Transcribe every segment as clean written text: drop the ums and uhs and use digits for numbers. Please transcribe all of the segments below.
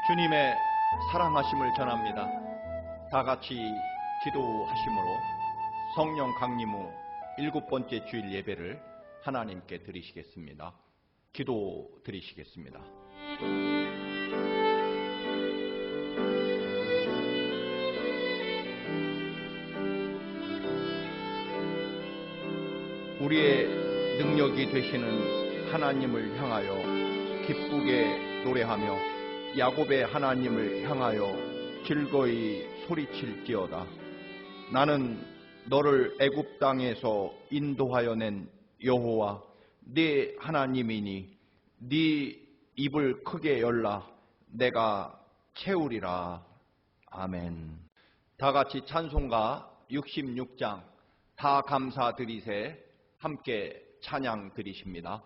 주님의 사랑하심을 전합니다. 다 같이 기도하심으로 성령 강림 후 7번째 주일 예배를 하나님께 드리시겠습니다. 기도 드리시겠습니다. 우리의 능력이 되시는 하나님을 향하여 기쁘게 노래하며 야곱의 하나님을 향하여 즐거이 소리칠지어다. 나는 너를 애굽 땅에서 인도하여 낸 여호와 네 하나님이니 네 입을 크게 열라 내가 채우리라. 아멘. 다 같이 찬송가 66장 다 감사드리세 함께 찬양 드리십니다.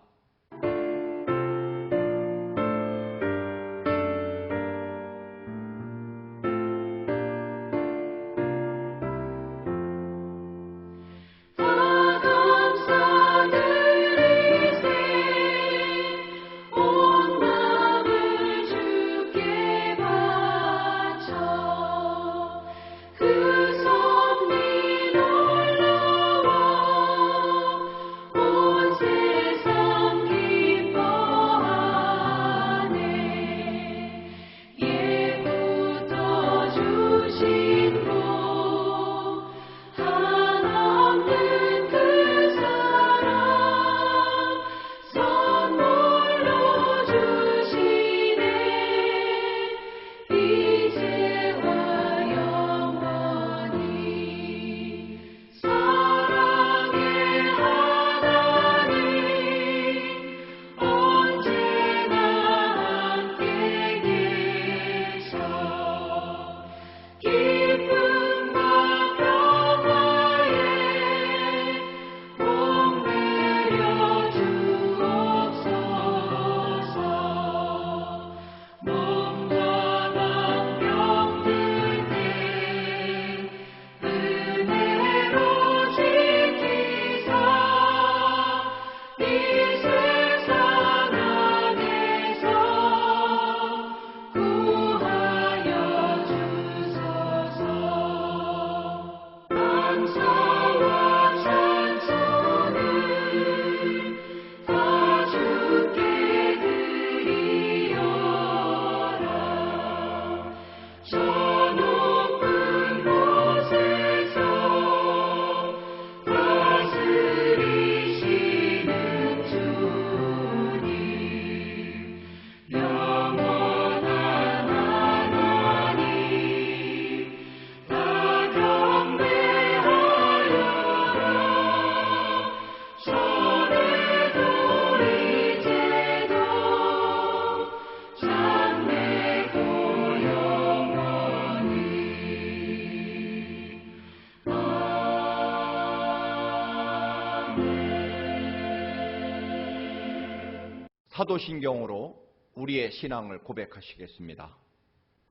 사도신경으로 우리의 신앙을 고백하시겠습니다.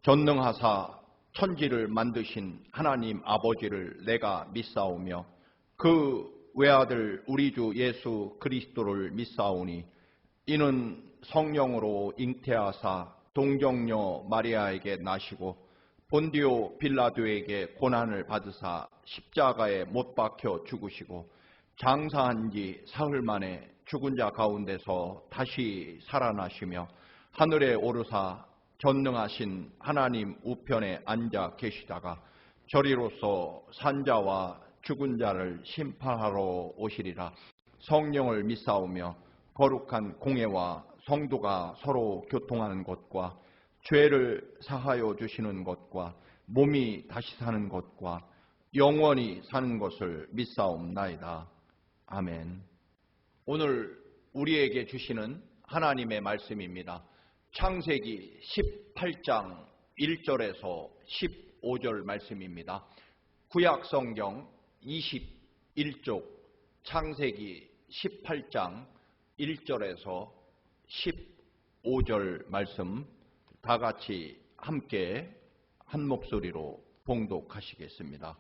전능하사 천지를 만드신 하나님 아버지를 내가 믿사오며 그 외아들 우리 주 예수 그리스도를 믿사오니 이는 성령으로 잉태하사 동정녀 마리아에게 나시고 본디오 빌라도에게 고난을 받으사 십자가에 못 박혀 죽으시고 장사한 지 사흘 만에 죽은 자 가운데서 다시 살아나시며 하늘에 오르사 전능하신 하나님 우편에 앉아 계시다가 저리로서 산자와 죽은 자를 심판하러 오시리라. 성령을 믿사오며 거룩한 공회와 성도가 서로 교통하는 것과 죄를 사하여 주시는 것과 몸이 다시 사는 것과 영원히 사는 것을 믿사옵나이다. 아멘. 오늘 우리에게 주시는 하나님의 말씀입니다. 창세기 18장 1절에서 15절 말씀입니다. 구약성경 21쪽 창세기 18장 1절에서 15절 말씀 다 같이 함께 한 목소리로 봉독하시겠습니다.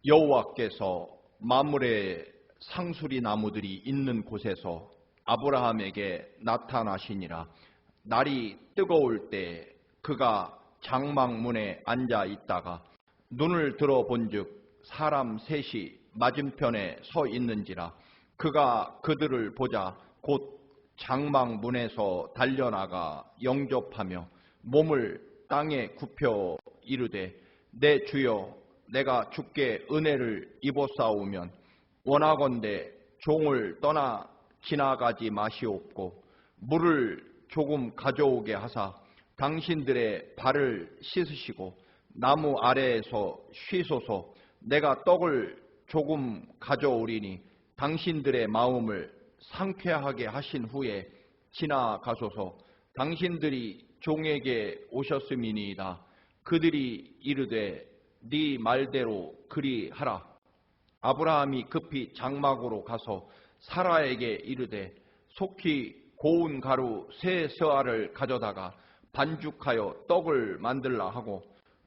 여호와께서 마므레 상수리 나무들이 있는 곳에서 아브라함에게 나타나시니라. 날이 뜨거울 때 그가 장막문에 앉아 있다가 눈을 들어본즉 사람 셋이 맞은편에 서 있는지라. 그가 그들을 보자 곧 장막문에서 달려나가 영접하며 몸을 땅에 굽혀 이르되, 내 주여, 내가 주께 은혜를 입었사오면 원하건대 종을 떠나 지나가지 마시옵고 물을 조금 가져오게 하사 당신들의 발을 씻으시고 나무 아래에서 쉬소서. 내가 떡을 조금 가져오리니 당신들의 마음을 상쾌하게 하신 후에 지나가소서. 당신들이 종에게 오셨음이니이다. 그들이 이르되, 네 말대로 그리하라. 아브라함이 급히 장막으로 가서 사라에게 이르되, 속히 고운 가루 세 서알을 가져다가 반죽하여 떡을 만들라 하고,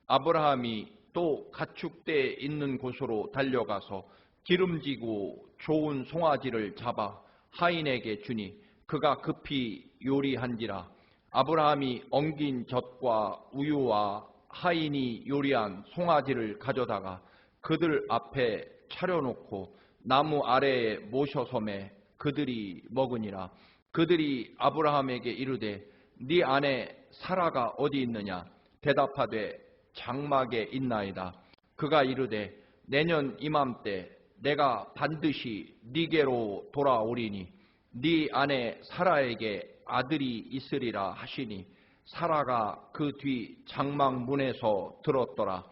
아브라함이 또 가축대 있는 곳으로 달려가서 기름지고 좋은 송아지를 잡아 하인에게 주니 그가 급히 요리한지라. 아브라함이 엉긴 젖과 우유와 하인이 요리한 송아지를 가져다가 그들 앞에 차려놓고 나무 아래에 모셔섬에 그들이 먹으니라. 그들이 아브라함에게 이르되, 네 아내 사라가 어디 있느냐? 대답하되, 장막에 있나이다. 그가 이르되, 내년 이맘때 내가 반드시 네게로 돌아오리니 네 아내 사라에게 아들이 있으리라 하시니 사라가 그 뒤 장막문에서 들었더라.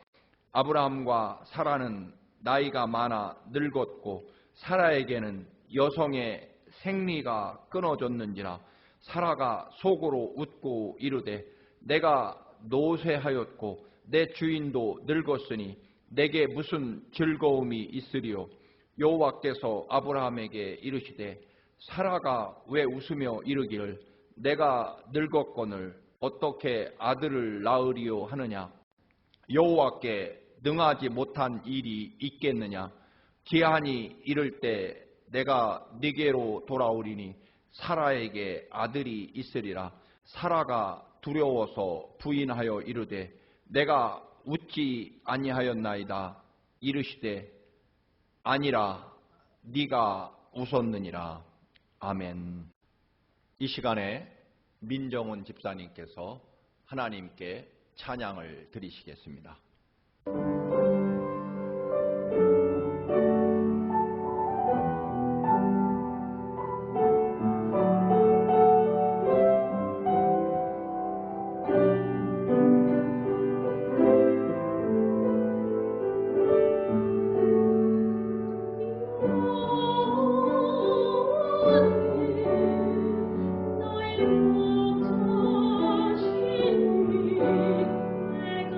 아브라함과 사라는 나이가 많아 늙었고 사라에게는 여성의 생리가 끊어졌는지라. 사라가 속으로 웃고 이르되, 내가 노쇠하였고 내 주인도 늙었으니 내게 무슨 즐거움이 있으리요? 여호와께서 아브라함에게 이르시되, 사라가 왜 웃으며 이르기를 내가 늙었거늘 어떻게 아들을 낳으리요 하느냐? 여호와께 능하지 못한 일이 있겠느냐? 기한이 이를 때 내가 네게로 돌아오리니 사라에게 아들이 있으리라. 사라가 두려워서 부인하여 이르되, 내가 웃지 아니하였나이다. 이르시되, 아니라 네가 웃었느니라. 아멘. 이 시간에 민정훈 집사님께서 하나님께 찬양을 드리시겠습니다. 너의 목자신 내가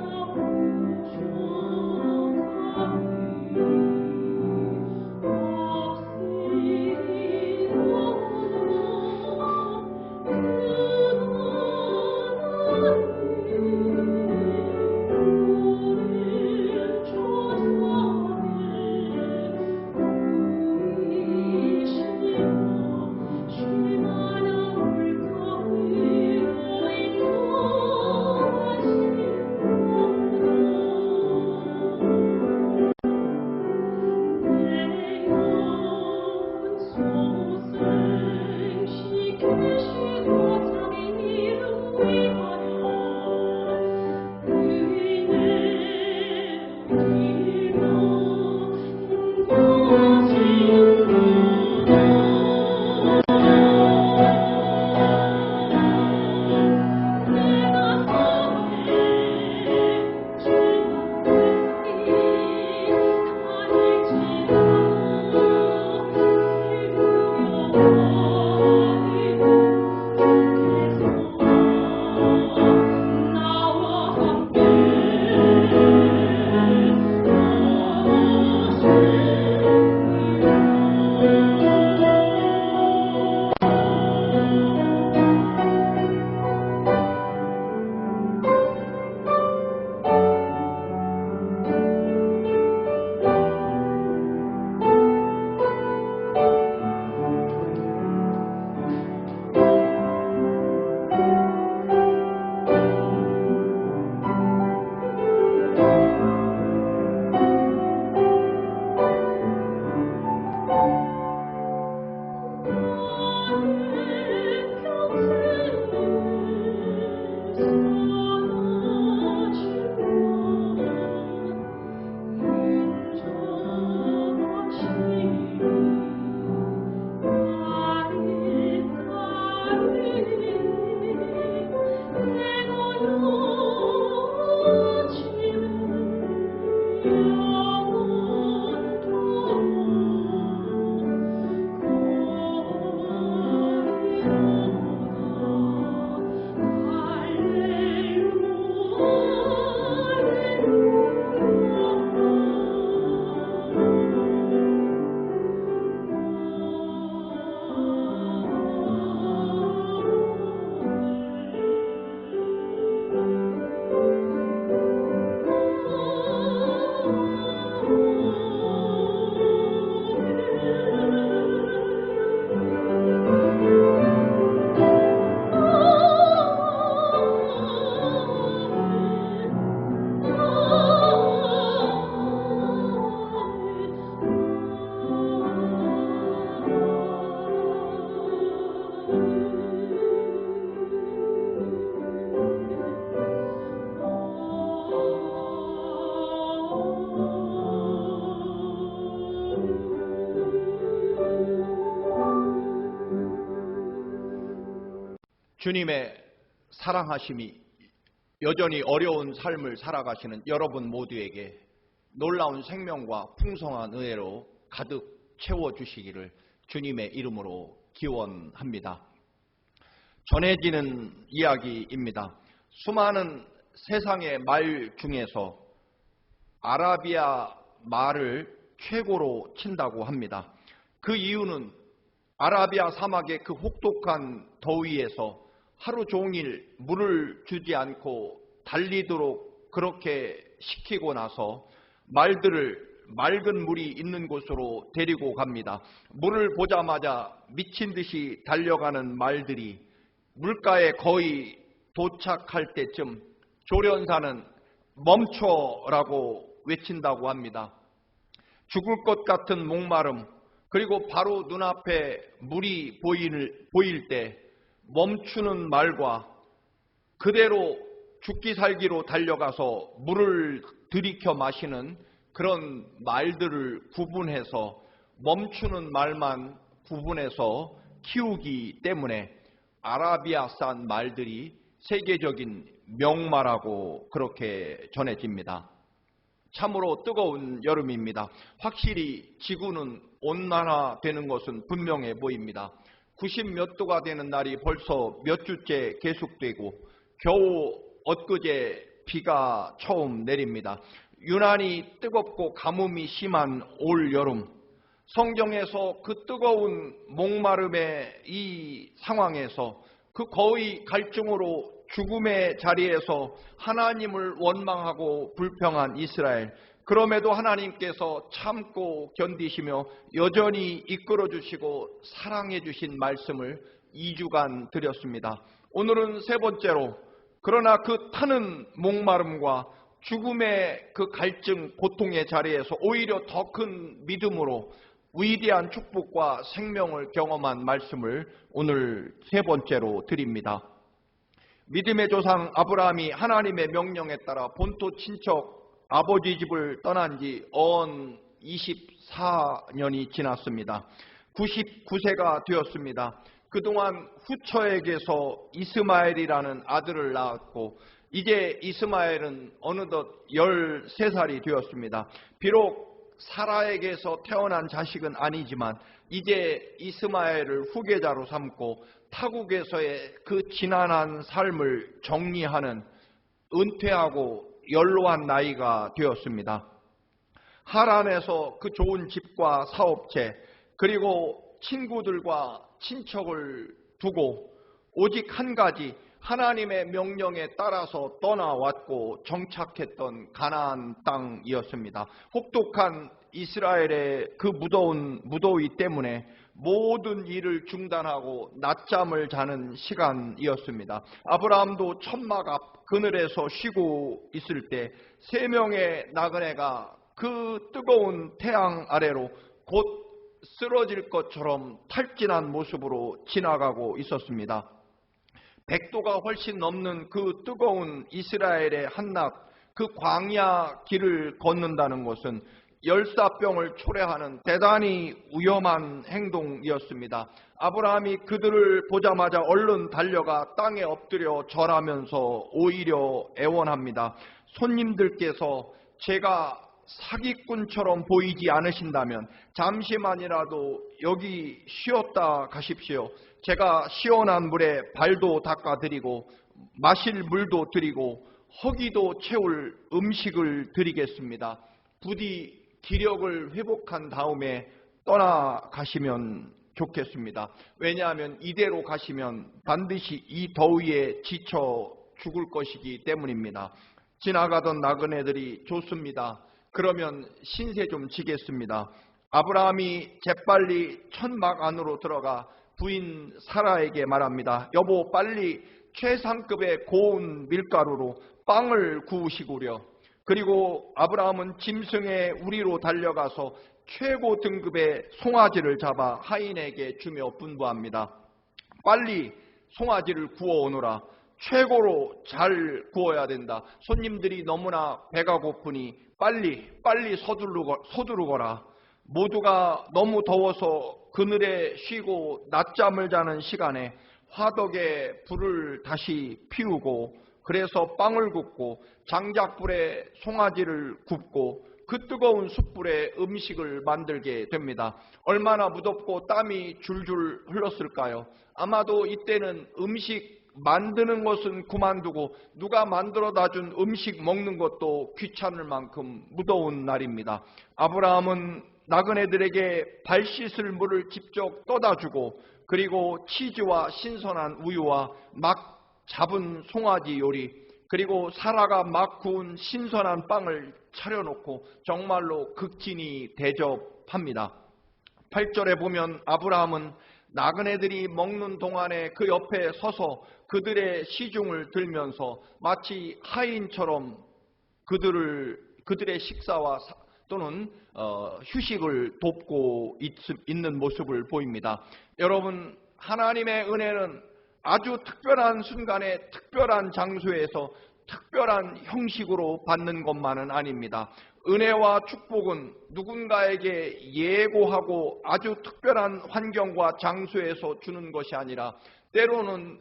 주님의 사랑하심이 여전히 어려운 삶을 살아가시는 여러분 모두에게 놀라운 생명과 풍성한 은혜로 가득 채워주시기를 주님의 이름으로 기원합니다. 전해지는 이야기입니다. 수많은 세상의 말 중에서 아라비아 말을 최고로 친다고 합니다. 그 이유는 아라비아 사막의 그 혹독한 더위에서 하루 종일 물을 주지 않고 달리도록 그렇게 시키고 나서 말들을 맑은 물이 있는 곳으로 데리고 갑니다. 물을 보자마자 미친 듯이 달려가는 말들이 물가에 거의 도착할 때쯤 조련사는 멈춰라고 외친다고 합니다. 죽을 것 같은 목마름, 그리고 바로 눈앞에 물이 보일 때 멈추는 말과 그대로 죽기 살기로 달려가서 물을 들이켜 마시는 그런 말들을 구분해서 멈추는 말만 구분해서 키우기 때문에 아라비아산 말들이 세계적인 명마라고 그렇게 전해집니다. 참으로 뜨거운 여름입니다. 확실히 지구는 온난화되는 것은 분명해 보입니다. 90몇 도가 되는 날이 벌써 몇 주째 계속되고 겨우 엊그제 비가 처음 내립니다. 유난히 뜨겁고 가뭄이 심한 올 여름, 성경에서 그 뜨거운 목마름의 이 상황에서 그 거의 갈증으로 죽음의 자리에서 하나님을 원망하고 불평한 이스라엘, 그럼에도 하나님께서 참고 견디시며 여전히 이끌어 주시고 사랑해 주신 말씀을 2주간 드렸습니다. 오늘은 세 번째로, 그러나 그 타는 목마름과 죽음의 그 갈증, 고통의 자리에서 오히려 더 큰 믿음으로 위대한 축복과 생명을 경험한 말씀을 오늘 세 번째로 드립니다. 믿음의 조상 아브라함이 하나님의 명령에 따라 본토 친척 아버지 집을 떠난 지 언 24년이 지났습니다. 99세가 되었습니다. 그동안 후처에게서 이스마엘이라는 아들을 낳았고 이제 이스마엘은 어느덧 13살이 되었습니다. 비록 사라에게서 태어난 자식은 아니지만 이제 이스마엘을 후계자로 삼고 타국에서의 그 지난한 삶을 정리하는 은퇴하고 연로한 나이가 되었습니다. 하란에서 그 좋은 집과 사업체 그리고 친구들과 친척을 두고 오직 한 가지 하나님의 명령에 따라서 떠나왔고 정착했던 가나안 땅이었습니다. 혹독한 이스라엘의 그 무더운 무더위 때문에 모든 일을 중단하고 낮잠을 자는 시간이었습니다. 아브라함도 천막 앞 그늘에서 쉬고 있을 때 3명의 나그네가 그 뜨거운 태양 아래로 곧 쓰러질 것처럼 탈진한 모습으로 지나가고 있었습니다. 100도가 훨씬 넘는 그 뜨거운 이스라엘의 한낮, 그 광야 길을 걷는다는 것은 열사병을 초래하는 대단히 위험한 행동이었습니다. 아브라함이 그들을 보자마자 얼른 달려가 땅에 엎드려 절하면서 오히려 애원합니다. 손님들께서 제가 사기꾼처럼 보이지 않으신다면 잠시만이라도 여기 쉬었다 가십시오. 제가 시원한 물에 발도 닦아드리고 마실 물도 드리고 허기도 채울 음식을 드리겠습니다. 부디 기력을 회복한 다음에 떠나가시면 좋겠습니다. 왜냐하면 이대로 가시면 반드시 이 더위에 지쳐 죽을 것이기 때문입니다. 지나가던 나그네들이 좋습니다. 그러면 신세 좀 지겠습니다. 아브라함이 재빨리 천막 안으로 들어가 부인 사라에게 말합니다. 여보, 빨리 최상급의 고운 밀가루로 빵을 구우시구려. 그리고 아브라함은 짐승의 우리로 달려가서 최고 등급의 송아지를 잡아 하인에게 주며 분부합니다. 빨리 송아지를 구워오너라. 최고로 잘 구워야 된다. 손님들이 너무나 배가 고프니 빨리 서두르거라. 모두가 너무 더워서 그늘에 쉬고 낮잠을 자는 시간에 화덕에 불을 다시 피우고 그래서 빵을 굽고 장작불에 송아지를 굽고 그 뜨거운 숯불에 음식을 만들게 됩니다. 얼마나 무덥고 땀이 줄줄 흘렀을까요? 아마도 이때는 음식 만드는 것은 그만두고 누가 만들어다 준 음식 먹는 것도 귀찮을 만큼 무더운 날입니다. 아브라함은 나그네들에게 발 씻을 물을 직접 떠다 주고 그리고 치즈와 신선한 우유와 막 잡은 송아지 요리 그리고 사라가 막 구운 신선한 빵을 차려놓고 정말로 극진히 대접합니다. 8절에 보면 아브라함은 나그네들이 먹는 동안에 그 옆에 서서 그들의 시중을 들면서 마치 하인처럼 그들의 식사와 또는 휴식을 돕고 있는 모습을 보입니다. 여러분, 하나님의 은혜는 아주 특별한 순간에 특별한 장소에서 특별한 형식으로 받는 것만은 아닙니다. 은혜와 축복은 누군가에게 예고하고 아주 특별한 환경과 장소에서 주는 것이 아니라 때로는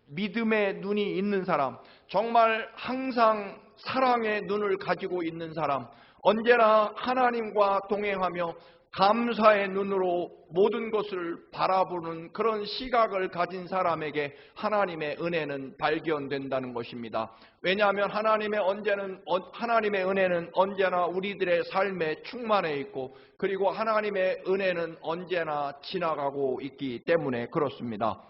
믿음의 눈이 있는 사람, 정말 항상 사랑의 눈을 가지고 있는 사람, 언제나 하나님과 동행하며 감사의 눈으로 모든 것을 바라보는 그런 시각을 가진 사람에게 하나님의 은혜는 발견된다는 것입니다. 왜냐하면 하나님의 은혜는 언제나 우리들의 삶에 충만해 있고 그리고 하나님의 은혜는 언제나 지나가고 있기 때문에 그렇습니다.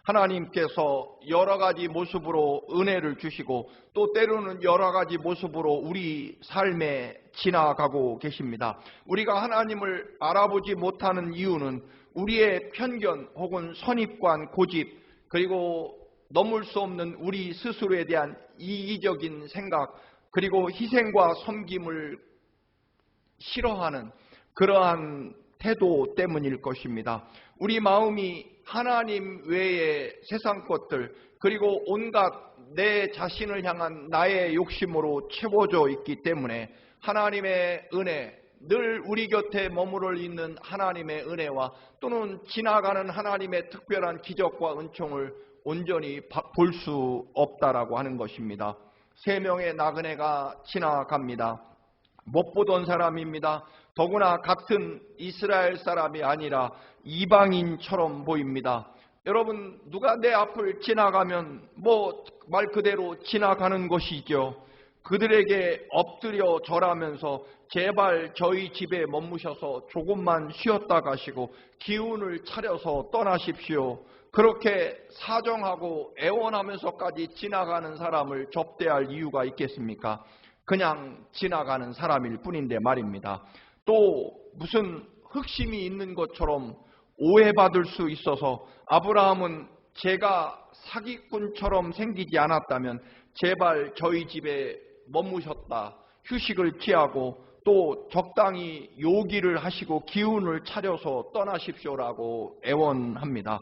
하나님께서 여러 가지 모습으로 은혜를 주시고 또 때로는 여러 가지 모습으로 우리 삶에 지나가고 계십니다. 우리가 하나님을 알아보지 못하는 이유는 우리의 편견 혹은 선입관, 고집 그리고 넘을 수 없는 우리 스스로에 대한 이기적인 생각 그리고 희생과 섬김을 싫어하는 그러한 태도 때문일 것입니다. 우리 마음이 하나님 외의 세상 것들 그리고 온갖 내 자신을 향한 나의 욕심으로 채워져 있기 때문에 하나님의 은혜, 늘 우리 곁에 머무를 있는 하나님의 은혜와 또는 지나가는 하나님의 특별한 기적과 은총을 온전히 볼 수 없다라고 하는 것입니다. 3명의 나그네가 지나갑니다. 못 보던 사람입니다. 더구나 같은 이스라엘 사람이 아니라 이방인처럼 보입니다. 여러분, 누가 내 앞을 지나가면 말 그대로 지나가는 것이죠. 그들에게 엎드려 절하면서 제발 저희 집에 머무셔서 조금만 쉬었다 가시고 기운을 차려서 떠나십시오. 그렇게 사정하고 애원하면서까지 지나가는 사람을 접대할 이유가 있겠습니까? 그냥 지나가는 사람일 뿐인데 말입니다. 또 무슨 흑심이 있는 것처럼 오해받을 수 있어서 아브라함은 제가 사기꾼처럼 생기지 않았다면 제발 저희 집에 머무셨다 휴식을 취하고 또 적당히 요기를 하시고 기운을 차려서 떠나십시오라고 애원합니다.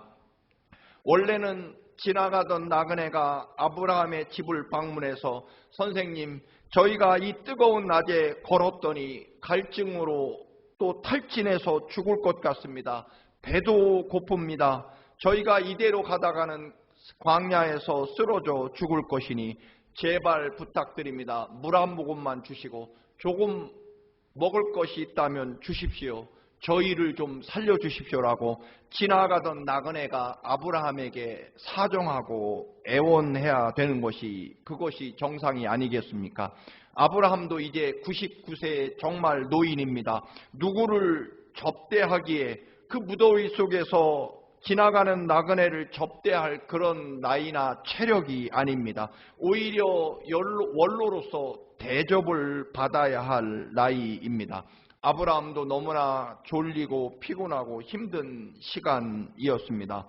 원래는 지나가던 나그네가 아브라함의 집을 방문해서 선생님, 저희가 이 뜨거운 낮에 걸었더니 갈증으로 또 탈진해서 죽을 것 같습니다. 배도 고픕니다. 저희가 이대로 가다가는 광야에서 쓰러져 죽을 것이니 제발 부탁드립니다. 물 한 모금만 주시고 조금 먹을 것이 있다면 주십시오. 저희를 좀 살려주십시오라고 지나가던 나그네가 아브라함에게 사정하고 애원해야 되는 것이 그것이 정상이 아니겠습니까? 아브라함도 이제 99세의 정말 노인입니다. 누구를 접대하기에 그 무더위 속에서 지나가는 나그네를 접대할 그런 나이나 체력이 아닙니다. 오히려 원로로서 대접을 받아야 할 나이입니다. 아브라함도 너무나 졸리고 피곤하고 힘든 시간이었습니다.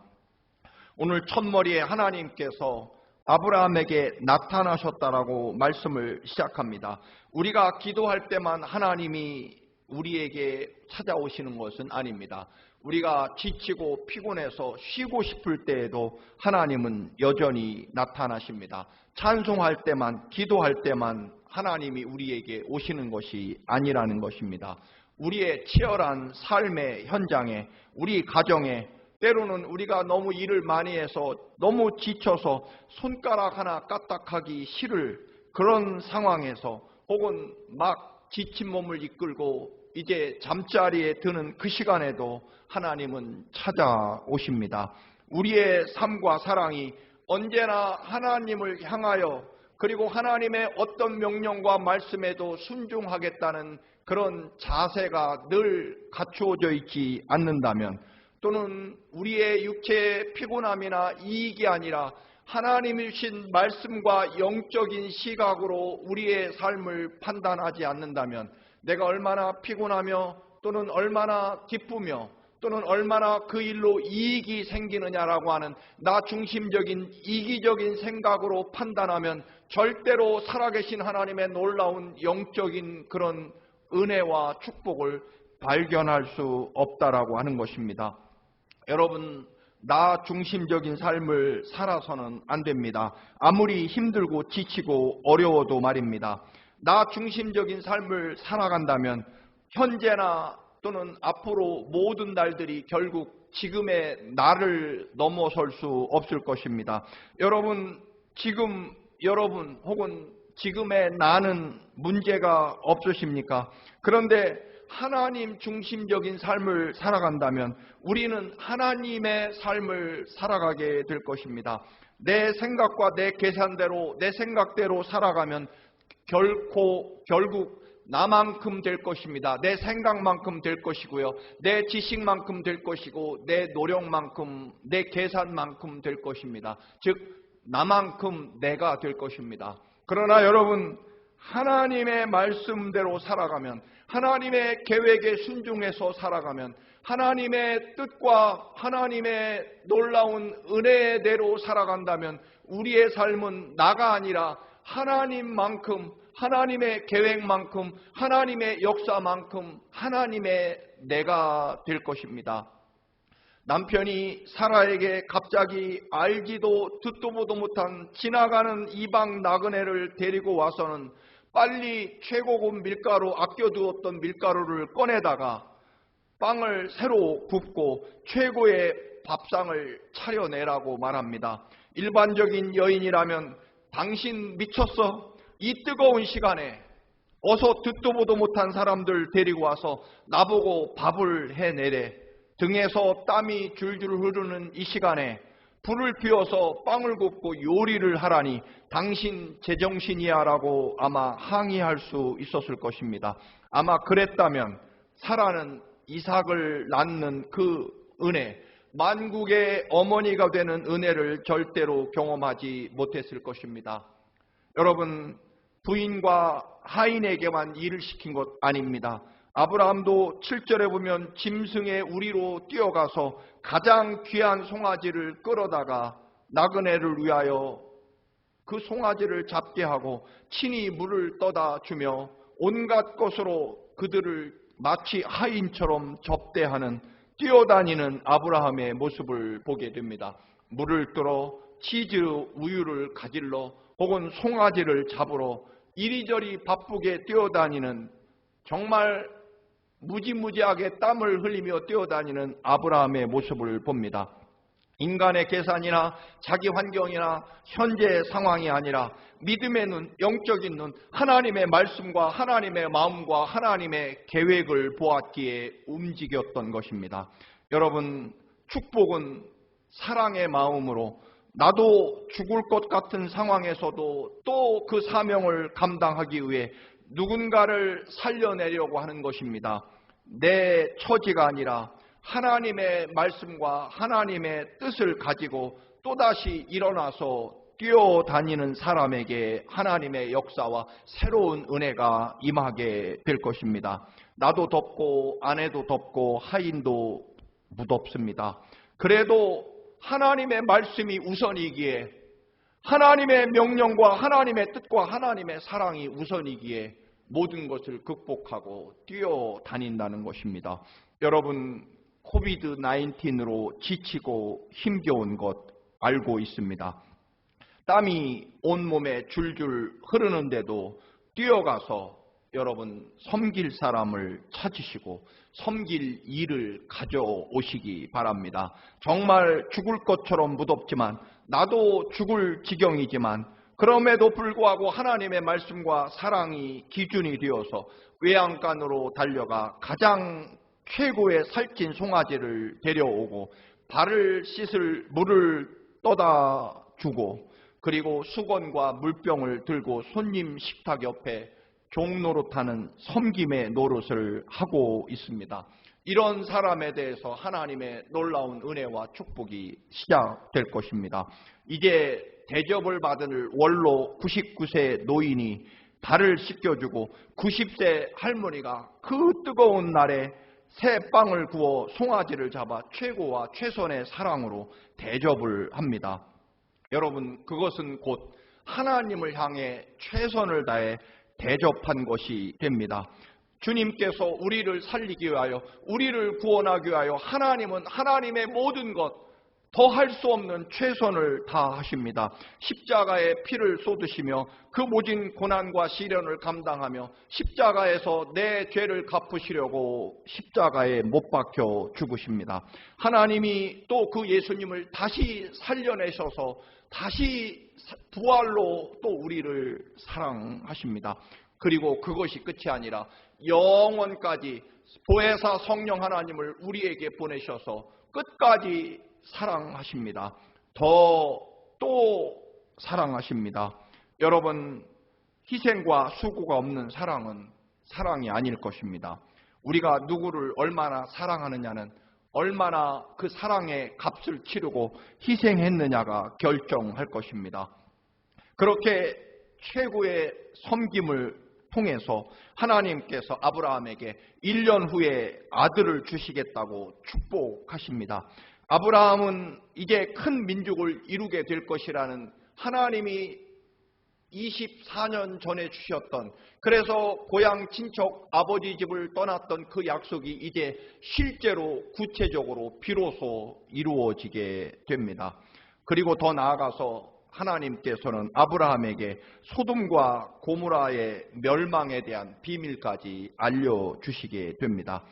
오늘 첫머리에 하나님께서 아브라함에게 나타나셨다라고 말씀을 시작합니다. 우리가 기도할 때만 하나님이 우리에게 찾아오시는 것은 아닙니다. 우리가 지치고 피곤해서 쉬고 싶을 때에도 하나님은 여전히 나타나십니다. 찬송할 때만, 기도할 때만 하나님이 우리에게 오시는 것이 아니라는 것입니다. 우리의 치열한 삶의 현장에, 우리 가정에, 때로는 우리가 너무 일을 많이 해서 너무 지쳐서 손가락 하나 까딱하기 싫을 그런 상황에서 혹은 막 지친 몸을 이끌고 이제 잠자리에 드는 그 시간에도 하나님은 찾아오십니다. 우리의 삶과 사랑이 언제나 하나님을 향하여 그리고 하나님의 어떤 명령과 말씀에도 순종하겠다는 그런 자세가 늘 갖추어져 있지 않는다면, 또는 우리의 육체의 피곤함이나 이익이 아니라 하나님이 주신 말씀과 영적인 시각으로 우리의 삶을 판단하지 않는다면, 내가 얼마나 피곤하며 또는 얼마나 기쁘며 또는 얼마나 그 일로 이익이 생기느냐라고 하는 나 중심적인 이기적인 생각으로 판단하면 절대로 살아계신 하나님의 놀라운 영적인 그런 은혜와 축복을 발견할 수 없다라고 하는 것입니다. 여러분, 나 중심적인 삶을 살아서는 안 됩니다. 아무리 힘들고 지치고 어려워도 말입니다. 나 중심적인 삶을 살아간다면 현재나 또는 앞으로 모든 날들이 결국 지금의 나를 넘어설 수 없을 것입니다. 여러분, 지금 여러분 혹은 지금의 나는 문제가 없으십니까? 그런데 하나님 중심적인 삶을 살아간다면 우리는 하나님의 삶을 살아가게 될 것입니다. 내 생각과 내 계산대로 내 생각대로 살아가면 결국 나만큼 될 것입니다. 내 생각만큼 될 것이고요. 내 지식만큼 될 것이고 내 노력만큼 내 계산만큼 될 것입니다. 즉 나만큼 내가 될 것입니다. 그러나 여러분, 하나님의 말씀대로 살아가면, 하나님의 계획에 순종해서 살아가면, 하나님의 뜻과 하나님의 놀라운 은혜대로 살아간다면 우리의 삶은 나가 아니라 하나님만큼, 하나님의 계획만큼, 하나님의 역사만큼 하나님의 내가 될 것입니다. 남편이 사라에게 갑자기 알지도 듣도 보도 못한 지나가는 이방 나그네를 데리고 와서는 빨리 최고급 밀가루, 아껴두었던 밀가루를 꺼내다가 빵을 새로 굽고 최고의 밥상을 차려내라고 말합니다. 일반적인 여인이라면 당신 미쳤어? 이 뜨거운 시간에 어서 듣도 보도 못한 사람들 데리고 와서 나보고 밥을 해내래. 등에서 땀이 줄줄 흐르는 이 시간에 불을 피워서 빵을 굽고 요리를 하라니 당신 제정신이야 라고 아마 항의할 수 있었을 것입니다. 아마 그랬다면 사라는 이삭을 낳는 그 은혜, 만국의 어머니가 되는 은혜를 절대로 경험하지 못했을 것입니다. 여러분, 부인과 하인에게만 일을 시킨 것 아닙니다. 아브라함도 7절에 보면 짐승의 우리로 뛰어가서 가장 귀한 송아지를 끌어다가 나그네를 위하여 그 송아지를 잡게 하고 친히 물을 떠다 주며 온갖 것으로 그들을 마치 하인처럼 접대하는 뛰어다니는 아브라함의 모습을 보게 됩니다. 물을 뚫어 치즈 우유를 가질러 혹은 송아지를 잡으러 이리저리 바쁘게 뛰어다니는, 정말 무지무지하게 땀을 흘리며 뛰어다니는 아브라함의 모습을 봅니다. 인간의 계산이나 자기 환경이나 현재의 상황이 아니라 믿음의 눈, 영적인 눈, 하나님의 말씀과 하나님의 마음과 하나님의 계획을 보았기에 움직였던 것입니다. 여러분, 축복은 사랑의 마음으로 나도 죽을 것 같은 상황에서도 또 그 사명을 감당하기 위해 누군가를 살려내려고 하는 것입니다. 내 처지가 아니라 하나님의 말씀과 하나님의 뜻을 가지고 또다시 일어나서 뛰어다니는 사람에게 하나님의 역사와 새로운 은혜가 임하게 될 것입니다. 나도 덥고 아내도 덥고 하인도 무덥습니다. 그래도 하나님의 말씀이 우선이기에, 하나님의 명령과 하나님의 뜻과 하나님의 사랑이 우선이기에 모든 것을 극복하고 뛰어다닌다는 것입니다. 여러분, 코비드-19로 지치고 힘겨운 것 알고 있습니다. 땀이 온몸에 줄줄 흐르는데도 뛰어가서 여러분 섬길 사람을 찾으시고 섬길 일을 가져오시기 바랍니다. 정말 죽을 것처럼 무덥지만 나도 죽을 지경이지만 그럼에도 불구하고 하나님의 말씀과 사랑이 기준이 되어서 외양간으로 달려가 가장 최고의 살찐 송아지를 데려오고 발을 씻을 물을 떠다 주고 그리고 수건과 물병을 들고 손님 식탁 옆에 종노릇하는 섬김의 노릇을 하고 있습니다. 이런 사람에 대해서 하나님의 놀라운 은혜와 축복이 시작될 것입니다. 이제 대접을 받을 원로 99세 노인이 발을 씻겨주고 90세 할머니가 그 뜨거운 날에 새 빵을 구워 송아지를 잡아 최고와 최선의 사랑으로 대접을 합니다. 여러분, 그것은 곧 하나님을 향해 최선을 다해 대접한 것이 됩니다. 주님께서 우리를 살리기 위하여, 우리를 구원하기 위하여 하나님은 하나님의 모든 것, 더 할 수 없는 최선을 다하십니다. 십자가에 피를 쏟으시며 그 모진 고난과 시련을 감당하며 십자가에서 내 죄를 갚으시려고 십자가에 못 박혀 죽으십니다. 하나님이 또 그 예수님을 다시 살려내셔서 다시 부활로 또 우리를 사랑하십니다. 그리고 그것이 끝이 아니라 영원까지 보혜사 성령 하나님을 우리에게 보내셔서 끝까지 사랑하십니다. 또 사랑하십니다. 여러분, 희생과 수고가 없는 사랑은 사랑이 아닐 것입니다. 우리가 누구를 얼마나 사랑하느냐는 얼마나 그 사랑의 값을 치르고 희생했느냐가 결정할 것입니다. 그렇게 최고의 섬김을 통해서 하나님께서 아브라함에게 1년 후에 아들을 주시겠다고 축복하십니다. 아브라함은 이제 큰 민족을 이루게 될 것이라는 하나님이 24년 전에 주셨던, 그래서 고향 친척 아버지 집을 떠났던 그 약속이 이제 실제로 구체적으로 비로소 이루어지게 됩니다. 그리고 더 나아가서 하나님께서는 아브라함에게 소돔과 고모라의 멸망에 대한 비밀까지 알려주시게 됩니다.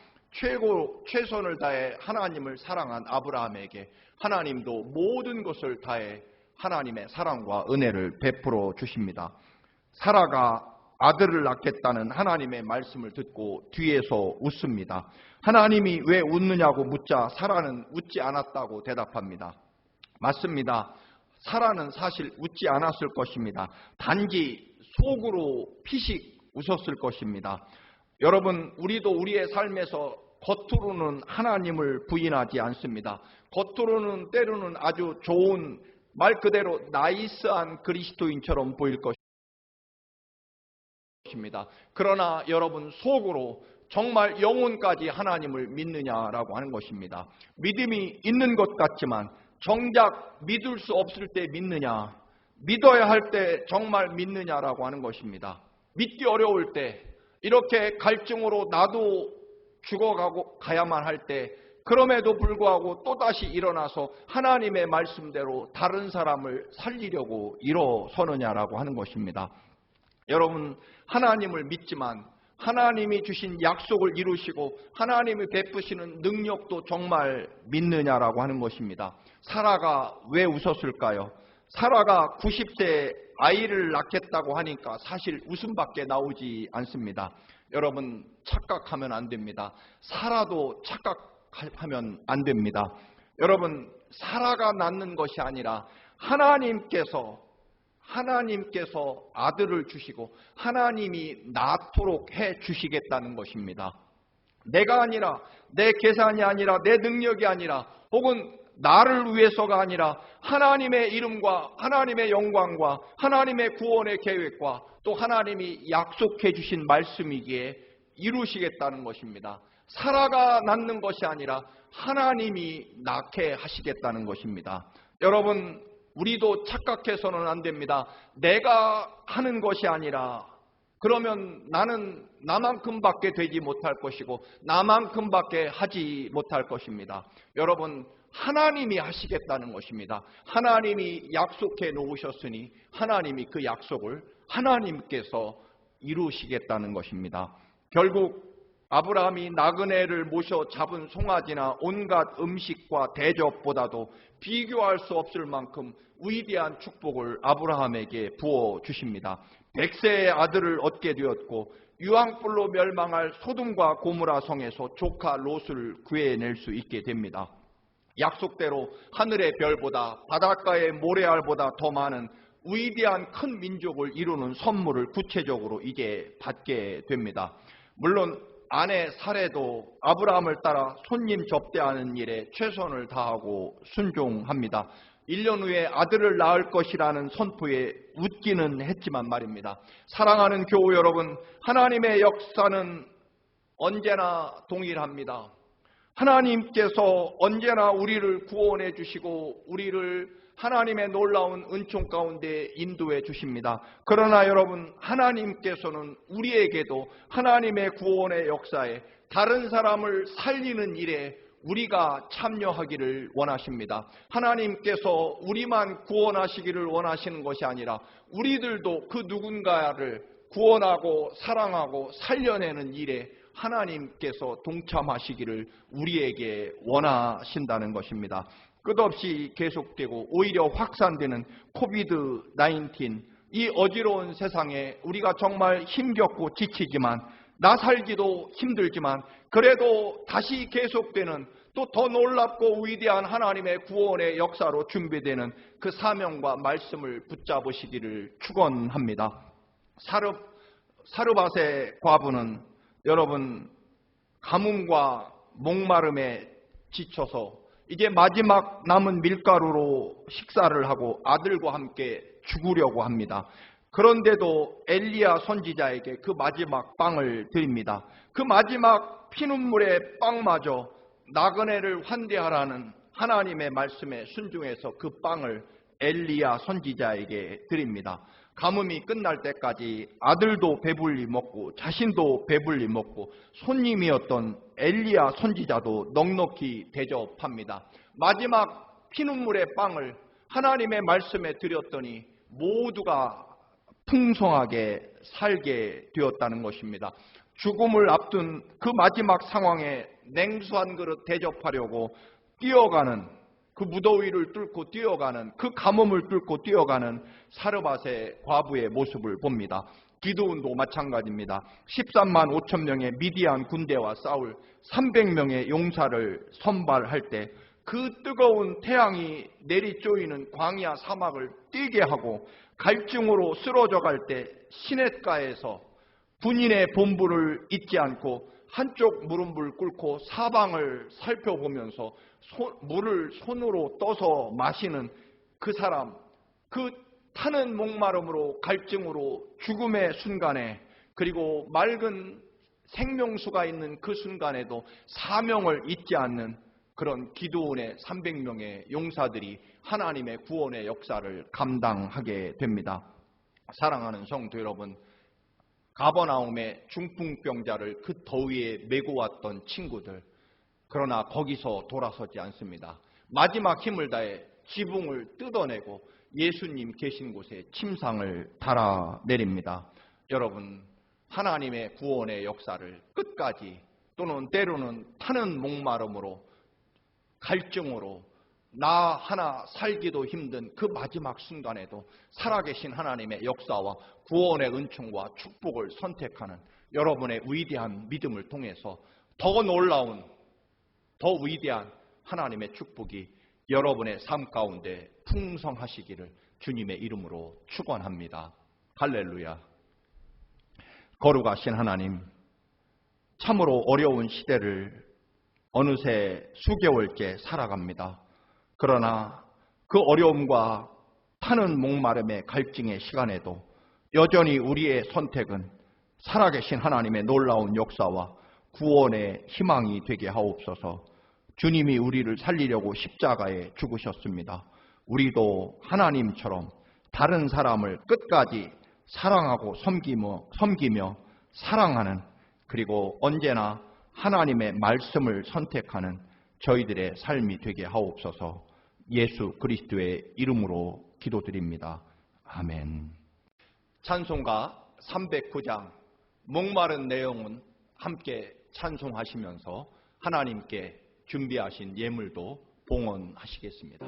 최선을 다해 하나님을 사랑한 아브라함에게 하나님도 모든 것을 다해 하나님의 사랑과 은혜를 베풀어 주십니다. 사라가 아들을 낳겠다는 하나님의 말씀을 듣고 뒤에서 웃습니다. 하나님이 왜 웃느냐고 묻자 사라는 웃지 않았다고 대답합니다. 맞습니다. 사라는 사실 웃지 않았을 것입니다. 단지 속으로 피식 웃었을 것입니다. 여러분, 우리도 우리의 삶에서 겉으로는 하나님을 부인하지 않습니다. 겉으로는 때로는 아주 좋은, 말 그대로 나이스한 그리스도인처럼 보일 것입니다. 그러나 여러분, 속으로 정말 영혼까지 하나님을 믿느냐라고 하는 것입니다. 믿음이 있는 것 같지만 정작 믿을 수 없을 때 믿느냐, 믿어야 할 때 정말 믿느냐라고 하는 것입니다. 믿기 어려울 때, 이렇게 갈증으로 나도 죽어가고 가야만 할 때, 그럼에도 불구하고 또다시 일어나서 하나님의 말씀대로 다른 사람을 살리려고 일어서느냐라고 하는 것입니다. 여러분, 하나님을 믿지만 하나님이 주신 약속을 이루시고 하나님이 베푸시는 능력도 정말 믿느냐라고 하는 것입니다. 사라가 왜 웃었을까요? 사라가 90세 아이를 낳겠다고 하니까 사실 웃음밖에 나오지 않습니다. 여러분, 착각하면 안 됩니다. 사라도 착각하면 안 됩니다. 여러분, 사라가 낳는 것이 아니라 하나님께서 아들을 주시고 하나님이 낳도록 해 주시겠다는 것입니다. 내가 아니라, 내 계산이 아니라, 내 능력이 아니라, 혹은 나를 위해서가 아니라 하나님의 이름과 하나님의 영광과 하나님의 구원의 계획과 또 하나님이 약속해 주신 말씀이기에 이루시겠다는 것입니다. 사라가 낳는 것이 아니라 하나님이 낳게 하시겠다는 것입니다. 여러분, 우리도 착각해서는 안 됩니다. 내가 하는 것이 아니라, 그러면 나는 나만큼밖에 되지 못할 것이고 나만큼밖에 하지 못할 것입니다. 여러분, 하나님이 하시겠다는 것입니다. 하나님이 약속해 놓으셨으니 하나님이 그 약속을 하나님께서 이루시겠다는 것입니다. 결국 아브라함이 나그네를 모셔 잡은 송아지나 온갖 음식과 대접보다도 비교할 수 없을 만큼 위대한 축복을 아브라함에게 부어주십니다. 100세의 아들을 얻게 되었고 유황불로 멸망할 소돔과 고모라 성에서 조카 롯을 구해낼 수 있게 됩니다. 약속대로 하늘의 별보다 바닷가의 모래알보다 더 많은 위대한 큰 민족을 이루는 선물을 구체적으로 이제 받게 됩니다. 물론 아내 사레도 아브라함을 따라 손님 접대하는 일에 최선을 다하고 순종합니다. 1년 후에 아들을 낳을 것이라는 선포에 웃기는 했지만 말입니다. 사랑하는 교우 여러분, 하나님의 역사는 언제나 동일합니다. 하나님께서 언제나 우리를 구원해 주시고 우리를 하나님의 놀라운 은총 가운데 인도해 주십니다. 그러나 여러분, 하나님께서는 우리에게도 하나님의 구원의 역사에 다른 사람을 살리는 일에 우리가 참여하기를 원하십니다. 하나님께서 우리만 구원하시기를 원하시는 것이 아니라 우리들도 그 누군가를 구원하고 사랑하고 살려내는 일에 하나님께서 동참하시기를 우리에게 원하신다는 것입니다. 끝없이 계속되고 오히려 확산되는 코비드-19, 이 어지러운 세상에 우리가 정말 힘겹고 지치지만 나 살기도 힘들지만 그래도 다시 계속되는 또 더 놀랍고 위대한 하나님의 구원의 역사로 준비되는 그 사명과 말씀을 붙잡으시기를 축원합니다. 사르밧의 과부는 여러분 가뭄과 목마름에 지쳐서 이제 마지막 남은 밀가루로 식사를 하고 아들과 함께 죽으려고 합니다. 그런데도 엘리야 선지자에게 그 마지막 빵을 드립니다. 그 마지막 피눈물의 빵마저 나그네를 환대하라는 하나님의 말씀에 순종해서 그 빵을 엘리야 선지자에게 드립니다. 가뭄이 끝날 때까지 아들도 배불리 먹고 자신도 배불리 먹고 손님이었던 엘리야 선지자도 넉넉히 대접합니다. 마지막 피눈물의 빵을 하나님의 말씀에 드렸더니 모두가 풍성하게 살게 되었다는 것입니다. 죽음을 앞둔 그 마지막 상황에 냉수 한 그릇 대접하려고 뛰어가는, 그 무더위를 뚫고 뛰어가는, 그 가뭄을 뚫고 뛰어가는 사르밧의 과부의 모습을 봅니다. 기드온도 마찬가지입니다. 13만 5천 명의 미디안 군대와 싸울 300명의 용사를 선발할 때 그 뜨거운 태양이 내리쪼이는 광야 사막을 뛰게 하고 갈증으로 쓰러져 갈 때 시냇가에서 군인의 본부를 잊지 않고 한쪽 무릎을 꿇고 사방을 살펴보면서 물을 손으로 떠서 마시는 그 사람, 그 타는 목마름으로 갈증으로 죽음의 순간에, 그리고 맑은 생명수가 있는 그 순간에도 사명을 잊지 않는 그런 기드온의 300명의 용사들이 하나님의 구원의 역사를 감당하게 됩니다. 사랑하는 성도 여러분, 가버나움의 중풍병자를 그 더위에 메고 왔던 친구들, 그러나 거기서 돌아서지 않습니다. 마지막 힘을 다해 지붕을 뜯어내고 예수님 계신 곳에 침상을 달아내립니다. 여러분, 하나님의 구원의 역사를 끝까지, 또는 때로는 타는 목마름으로 갈증으로 나 하나 살기도 힘든 그 마지막 순간에도 살아계신 하나님의 역사와 구원의 은총과 축복을 선택하는 여러분의 위대한 믿음을 통해서 더 놀라운, 더 위대한 하나님의 축복이 여러분의 삶 가운데 풍성하시기를 주님의 이름으로 축원합니다. 할렐루야. 거룩하신 하나님, 참으로 어려운 시대를 어느새 수개월째 살아갑니다. 그러나 그 어려움과 타는 목마름의 갈증의 시간에도 여전히 우리의 선택은 살아계신 하나님의 놀라운 역사와 구원의 희망이 되게 하옵소서. 주님이 우리를 살리려고 십자가에 죽으셨습니다. 우리도 하나님처럼 다른 사람을 끝까지 사랑하고 섬기며 사랑하는, 그리고 언제나 하나님의 말씀을 선택하는 저희들의 삶이 되게 하옵소서. 예수 그리스도의 이름으로 기도드립니다. 아멘. 찬송가 309장 목마른 내용은 함께 찬송하시면서 하나님께 준비하신 예물도 봉헌하시겠습니다.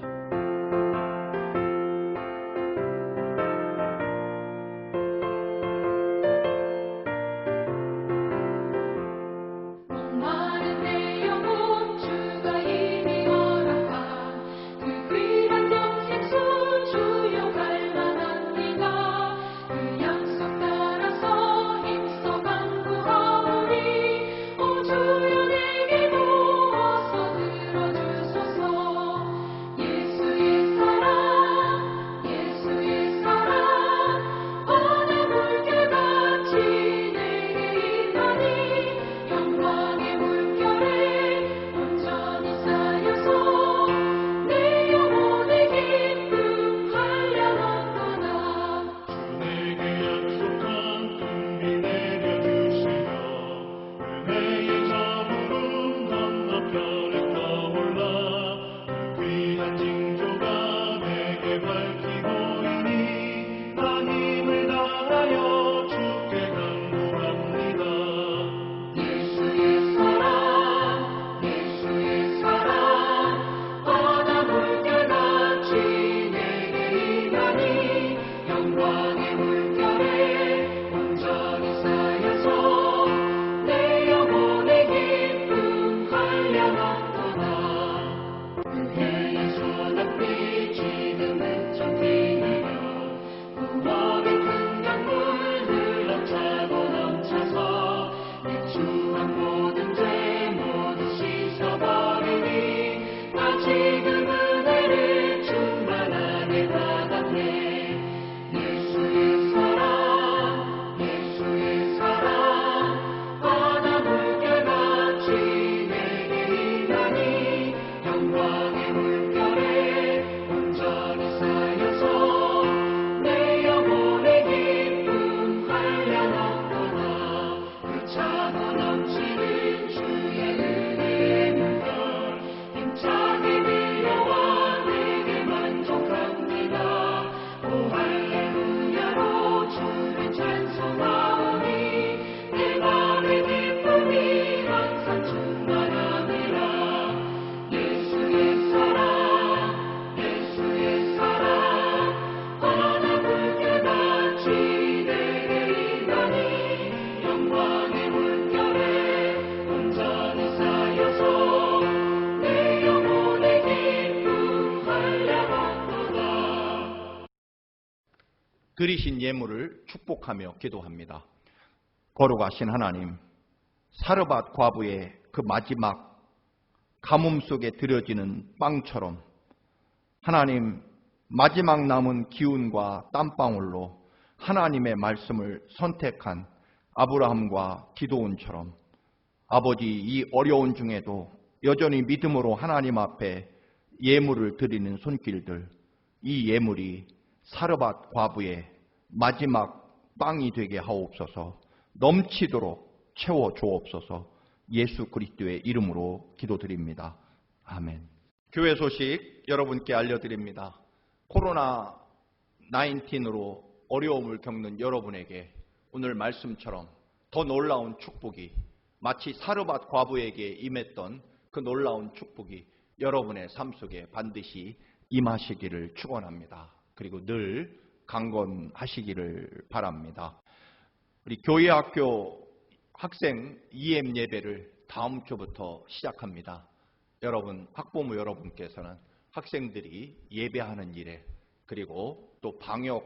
드리신 예물을 축복하며 기도합니다. 거룩하신 하나님, 사르밧 과부의 그 마지막 가뭄 속에 드려지는 빵처럼 하나님 마지막 남은 기운과 땀방울로 하나님의 말씀을 선택한 아브라함과 기도원처럼 아버지 이 어려운 중에도 여전히 믿음으로 하나님 앞에 예물을 드리는 손길들, 이 예물이 사르밧 과부의 마지막 빵이 되게 하옵소서. 넘치도록 채워 주옵소서. 예수 그리스도의 이름으로 기도드립니다. 아멘. 교회 소식 여러분께 알려드립니다. 코로나 19으로 어려움을 겪는 여러분에게 오늘 말씀처럼 더 놀라운 축복이, 마치 사르밧 과부에게 임했던 그 놀라운 축복이 여러분의 삶 속에 반드시 임하시기를 축원합니다. 그리고 늘 강건하시기를 바랍니다. 우리 교회 학교 학생 EM 예배를 다음 주부터 시작합니다. 여러분, 학부모 여러분께서는 학생들이 예배하는 일에, 그리고 또 방역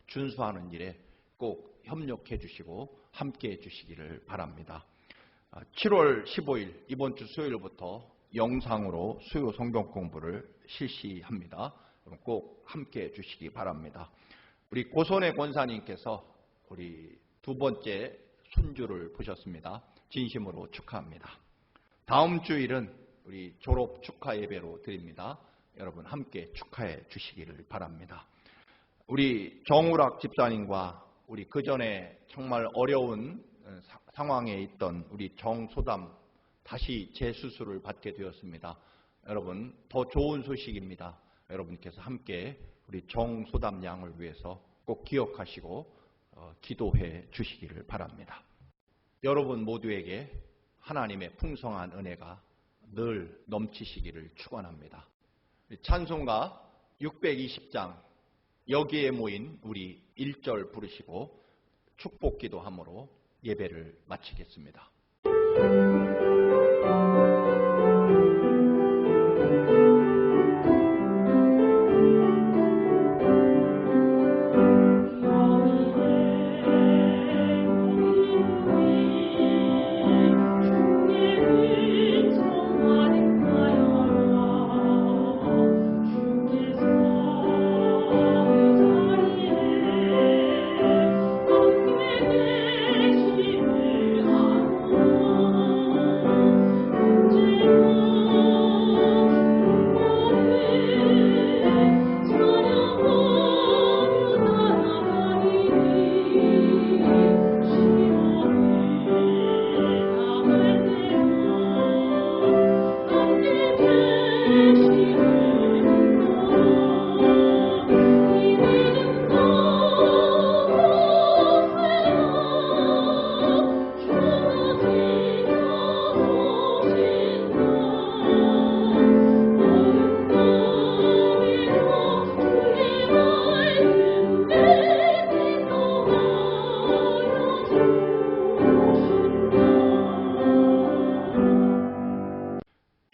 준수하는 일에 꼭 협력해 주시고 함께 해 주시기를 바랍니다. 7월 15일 이번 주 수요일부터 영상으로 수요 성경 공부를 실시합니다. 꼭 함께 해 주시기 바랍니다. 우리 고선의 권사님께서 우리 두 번째 손주를 보셨습니다. 진심으로 축하합니다. 다음 주일은 우리 졸업 축하 예배로 드립니다. 여러분 함께 축하해 주시기를 바랍니다. 우리 정우락 집사님과 우리 그 전에 정말 어려운 상황에 있던 우리 정소담 다시 재수술을 받게 되었습니다. 여러분 더 좋은 소식입니다. 여러분께서 함께 우리 정소담 양을 위해서 꼭 기억하시고 기도해 주시기를 바랍니다. 여러분 모두에게 하나님의 풍성한 은혜가 늘 넘치시기를 축원합니다. 찬송가 620장 여기에 모인 우리 1절 부르시고 축복 기도함으로 예배를 마치겠습니다.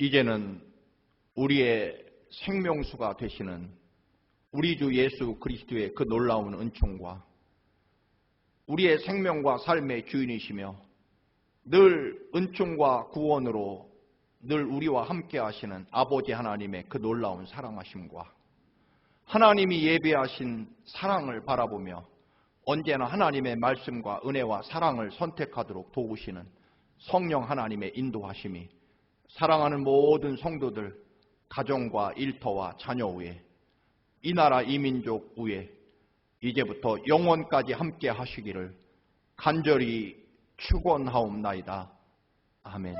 이제는 우리의 생명수가 되시는 우리 주 예수 그리스도의 그 놀라운 은총과 우리의 생명과 삶의 주인이시며 늘 은총과 구원으로 늘 우리와 함께 하시는 아버지 하나님의 그 놀라운 사랑하심과 하나님이 예비하신 사랑을 바라보며 언제나 하나님의 말씀과 은혜와 사랑을 선택하도록 도우시는 성령 하나님의 인도하심이 사랑하는 모든 성도들, 가정과 일터와 자녀 위에 이 나라 이 민족 위에 이제부터 영원까지 함께 하시기를 간절히 축원하옵나이다. 아멘.